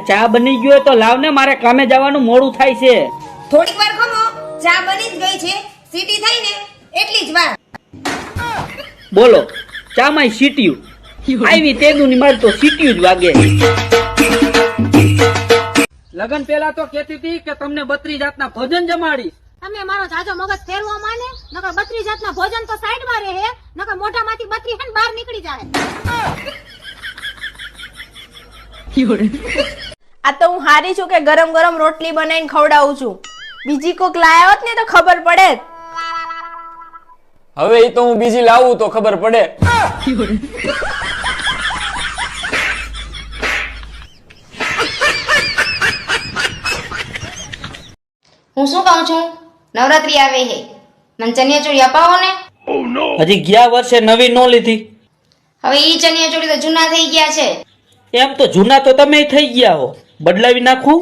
ચા બની ગયો તો લાવ ને, મારે કામે જવાનું મોડું થાય છે. થોડીક વાર ખમો, ચા બની જ ગઈ છે. સીટી થાય ને એટલી જ વાર. બોલો, ચા માં સીટ્યું આવી તેનું ની મારે તો સીટ્યું જ વાગે. લગન પેલા તો કેતી હતી કે તમને 32 જાતના ભોજન જમાડી. તમે મારો જાજો મગજ ફેરવો માને, નકર 32 જાતના ભોજન તો સાઈડમાં રહે, નકર મોઢામાંથી 32 હન બહાર નીકળી જાય. આ તો હું હારી છું કે ગરમ ગરમ રોટલી બનાવીને ખવડાવું છું. બીજી કોક લાયા હોત ને તો ખબર પડે. હવે એ તો હું બીજી લાવું તો ખબર પડે. હું શું કહું છું, નવરાત્રી આવે હે, મને ચણિયાચોળી અપાવો ને. હજી ગયા વર્ષે નવી નો લીધી. હવે ઈ ચણિયાચોળી તો જૂના થઈ ગયા છે. એમ તો જૂના તો તમે થઈ ગયા હો, બદલાવી નાખું.